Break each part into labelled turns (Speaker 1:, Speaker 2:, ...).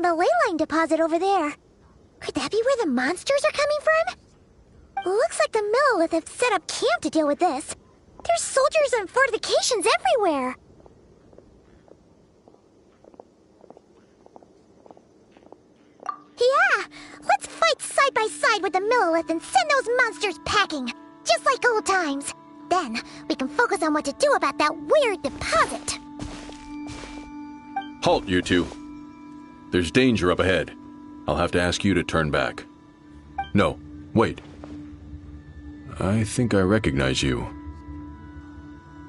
Speaker 1: around the ley line deposit over there. Could that be where the monsters are coming from? Looks like the Millelith have set up camp to deal with this. There's soldiers and fortifications everywhere. Yeah, let's fight side by side with the Millelith and send those monsters packing, just like old times. Then, we can focus on what to do about that weird deposit.
Speaker 2: Halt, you two. There's danger up ahead. I'll have to ask you to turn back. No, wait. I think I recognize you.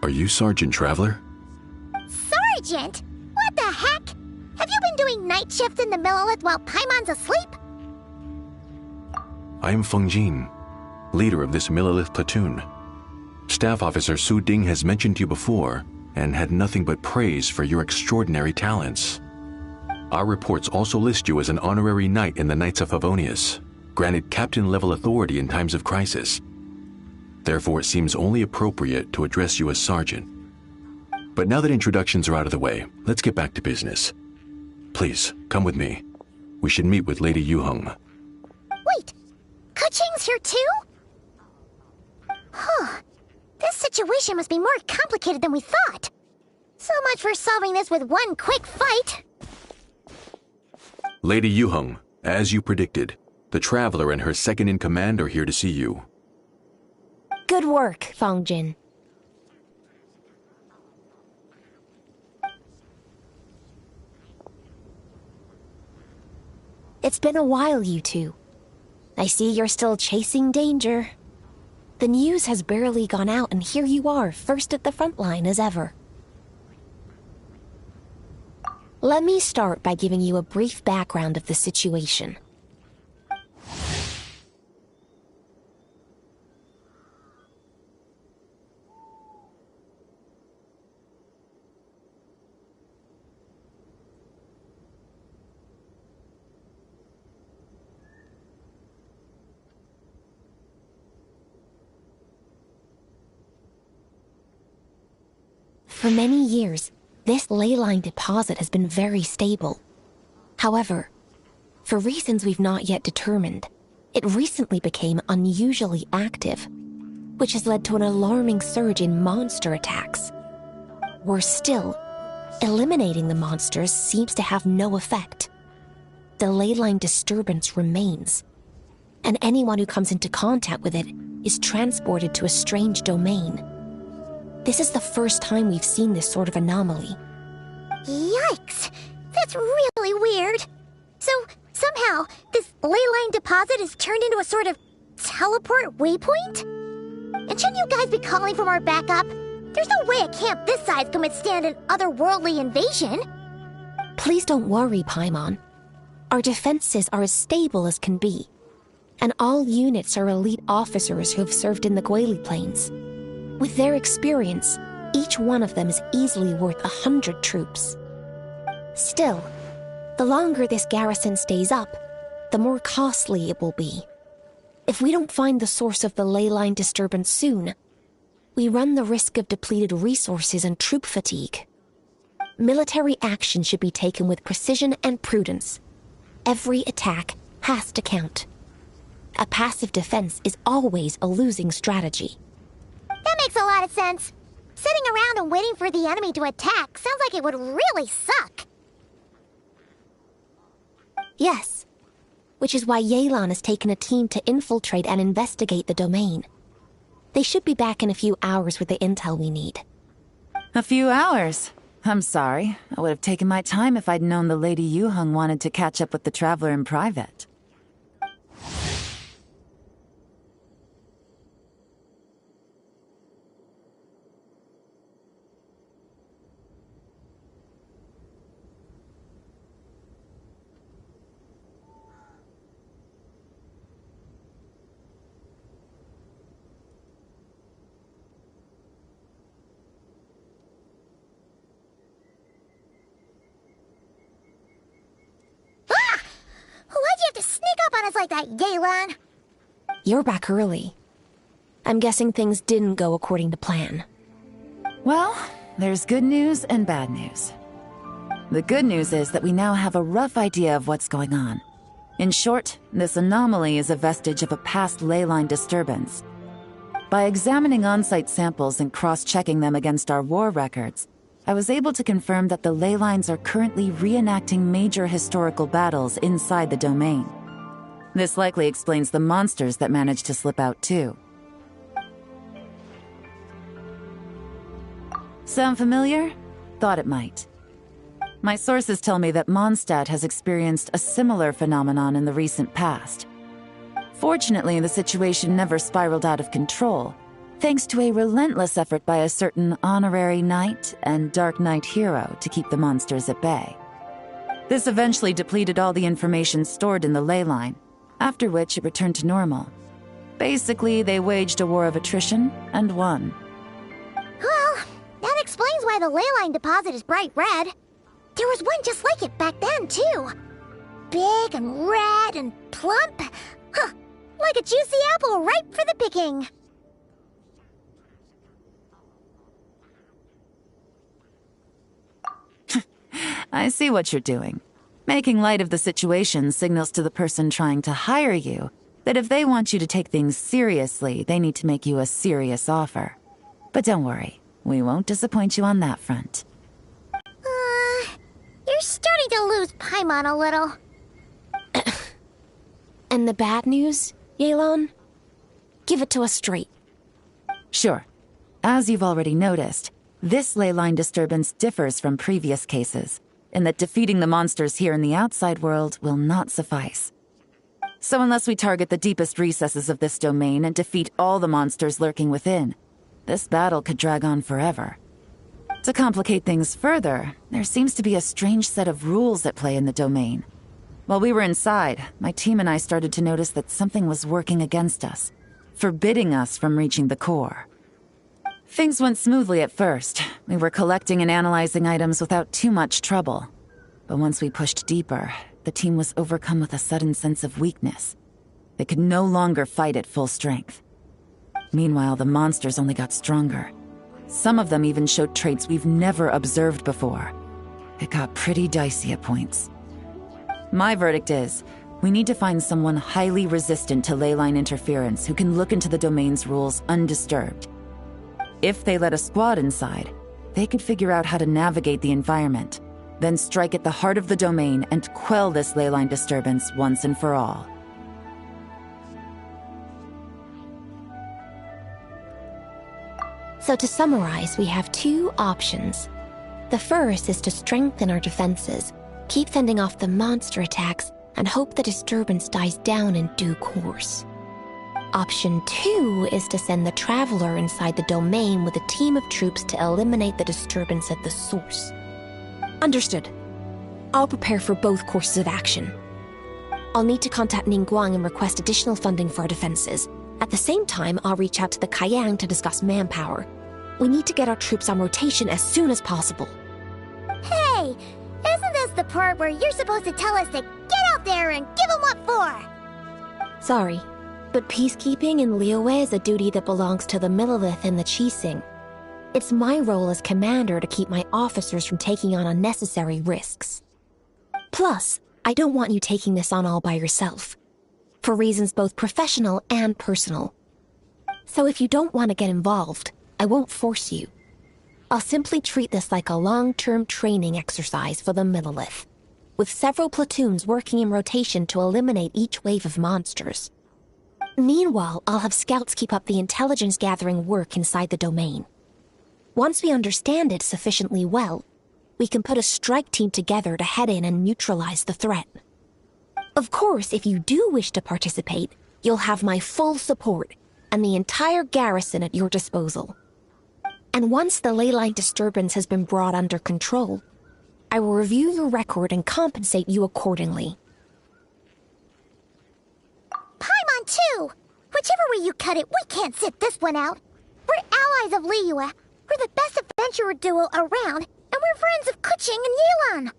Speaker 2: Are you Sergeant Traveler?
Speaker 1: Sergeant? What the heck? Have you been doing night shifts in the Millelith while Paimon's asleep?
Speaker 2: I am Feng Jin, leader of this Millelith platoon. Staff Officer Su Ding has mentioned you before and had nothing but praise for your extraordinary talents. Our reports also list you as an honorary knight in the Knights of Favonius, granted captain-level authority in times of crisis. Therefore, it seems only appropriate to address you as Sergeant. But now that introductions are out of the way, let's get back to business. Please, come with me. We should meet with Lady Yuheng.
Speaker 1: Wait, Keqing's here too? Huh. This situation must be more complicated than we thought. So much for solving this with one quick fight.
Speaker 2: Lady Yuheng, as you predicted, the Traveler and her second-in-command are here to see you.
Speaker 3: Good work, Feng Jin. It's been a while, you two. I see you're still chasing danger. The news has barely gone out, and here you are, first at the front line as ever. Let me start by giving you a brief background of the situation. For many years, this ley line deposit has been very stable. However, for reasons we've not yet determined, it recently became unusually active, which has led to an alarming surge in monster attacks. Worse still, eliminating the monsters seems to have no effect. The ley line disturbance remains, and anyone who comes into contact with it is transported to a strange domain. This is the first time we've seen this sort of anomaly.
Speaker 1: Yikes! That's really weird. So, somehow, this ley line deposit is turned into a sort of teleport waypoint? And shouldn't you guys be calling for more backup? There's no way a camp this size can withstand an otherworldly invasion.
Speaker 3: Please don't worry, Paimon. Our defenses are as stable as can be, and all units are elite officers who have served in the Guili Plains. With their experience, each one of them is easily worth 100 troops. Still, the longer this garrison stays up, the more costly it will be. If we don't find the source of the ley line disturbance soon, we run the risk of depleted resources and troop fatigue. Military action should be taken with precision and prudence. Every attack has to count. A passive defense is always a losing strategy.
Speaker 1: That makes a lot of sense. Sitting around and waiting for the enemy to attack sounds like it would really suck.
Speaker 3: Yes, which is why Yelan has taken a team to infiltrate and investigate the domain. They should be back in a few hours with the intel we need.
Speaker 4: A few hours? I'm sorry. I would have taken my time if I'd known the Lady Yuheng wanted to catch up with the Traveler in private.
Speaker 1: Like that, Yelan.
Speaker 3: You're back early. I'm guessing things didn't go according to plan.
Speaker 4: Well, there's good news and bad news. The good news is that we now have a rough idea of what's going on. In short, this anomaly is a vestige of a past leyline disturbance. By examining on-site samples and cross-checking them against our war records, I was able to confirm that the ley lines are currently reenacting major historical battles inside the domain. This likely explains the monsters that managed to slip out too. Sound familiar? Thought it might. My sources tell me that Mondstadt has experienced a similar phenomenon in the recent past. Fortunately, the situation never spiraled out of control, thanks to a relentless effort by a certain honorary knight and Dark Knight hero to keep the monsters at bay. This eventually depleted all the information stored in the ley line, after which it returned to normal. Basically, they waged a war of attrition and won.
Speaker 1: Well, that explains why the ley line deposit is bright red. There was one just like it back then, too. Big and red and plump. Huh, like a juicy apple ripe for the picking.
Speaker 4: I see what you're doing. Making light of the situation signals to the person trying to hire you that if they want you to take things seriously, they need to make you a serious offer. But don't worry, we won't disappoint you on that front.
Speaker 1: You're starting to lose Paimon a little.
Speaker 3: And the bad news, Yelan? Give it to us straight.
Speaker 4: Sure. As you've already noticed, this ley line disturbance differs from previous cases, in that defeating the monsters here in the outside world will not suffice. So unless we target the deepest recesses of this domain and defeat all the monsters lurking within, this battle could drag on forever. To complicate things further, there seems to be a strange set of rules at play in the domain. While we were inside, my team and I started to notice that something was working against us, forbidding us from reaching the core. Things went smoothly at first. We were collecting and analyzing items without too much trouble. But once we pushed deeper, the team was overcome with a sudden sense of weakness. They could no longer fight at full strength. Meanwhile, the monsters only got stronger. Some of them even showed traits we've never observed before. It got pretty dicey at points. My verdict is, we need to find someone highly resistant to leyline interference who can look into the domain's rules undisturbed. If they let a squad inside, they could figure out how to navigate the environment, then strike at the heart of the domain and quell this leyline disturbance once and for all.
Speaker 3: So to summarize, we have two options. The first is to strengthen our defenses, keep fending off the monster attacks, and hope the disturbance dies down in due course. Option 2 is to send the Traveler inside the domain with a team of troops to eliminate the disturbance at the source. Understood. I'll prepare for both courses of action. I'll need to contact Ningguang and request additional funding for our defenses. At the same time, I'll reach out to the Kayang to discuss manpower. We need to get our troops on rotation as soon as possible.
Speaker 1: Hey, isn't this the part where you're supposed to tell us to get out there and give them what for?
Speaker 3: Sorry, but peacekeeping in Liyue is a duty that belongs to the Millelith and the Qixing. It's my role as commander to keep my officers from taking on unnecessary risks. Plus, I don't want you taking this on all by yourself, for reasons both professional and personal. So if you don't want to get involved, I won't force you. I'll simply treat this like a long-term training exercise for the Millelith, with several platoons working in rotation to eliminate each wave of monsters. Meanwhile, I'll have scouts keep up the intelligence-gathering work inside the domain. Once we understand it sufficiently well, we can put a strike team together to head in and neutralize the threat. Of course, if you do wish to participate, you'll have my full support and the entire garrison at your disposal. And once the leyline disturbance has been brought under control, I will review your record and compensate you accordingly.
Speaker 1: Paimon too! Whichever way you cut it, we can't sit this one out. We're allies of Liyue. We're the best adventurer duo around, and we're friends of Keqing and Yelan.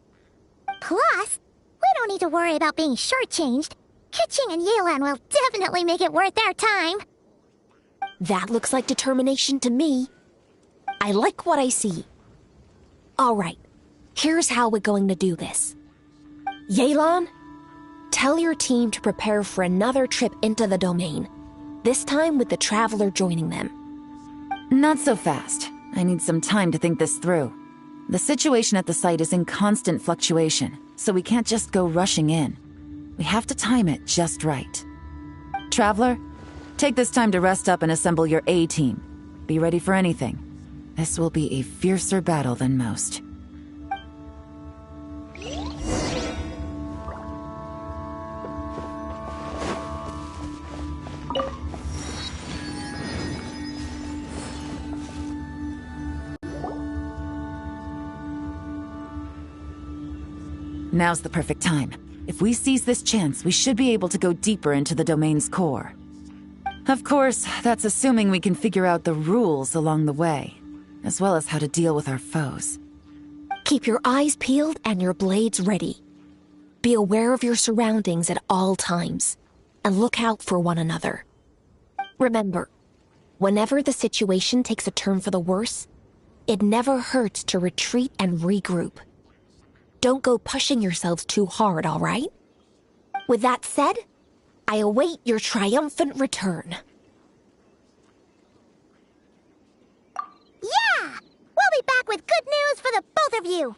Speaker 1: Plus, we don't need to worry about being shortchanged. Keqing and Yelan will definitely make it worth their time.
Speaker 3: That looks like determination to me. I like what I see. All right, Here's how we're going to do this. Yelan, tell your team to prepare for another trip into the domain, this time with the Traveler joining them.
Speaker 4: Not so fast. I need some time to think this through. The situation at the site is in constant fluctuation, so we can't just go rushing in. We have to time it just right. Traveler, take this time to rest up and assemble your A-team. Be ready for anything. This will be a fiercer battle than most. Now's the perfect time. If we seize this chance, we should be able to go deeper into the domain's core. Of course, that's assuming we can figure out the rules along the way, as well as how to deal with our foes.
Speaker 3: Keep your eyes peeled and your blades ready. Be aware of your surroundings at all times, and look out for one another. Remember, whenever the situation takes a turn for the worse, it never hurts to retreat and regroup. Don't go pushing yourselves too hard, all right? With that said, I await your triumphant return.
Speaker 1: Yeah! We'll be back with good news for the both of you!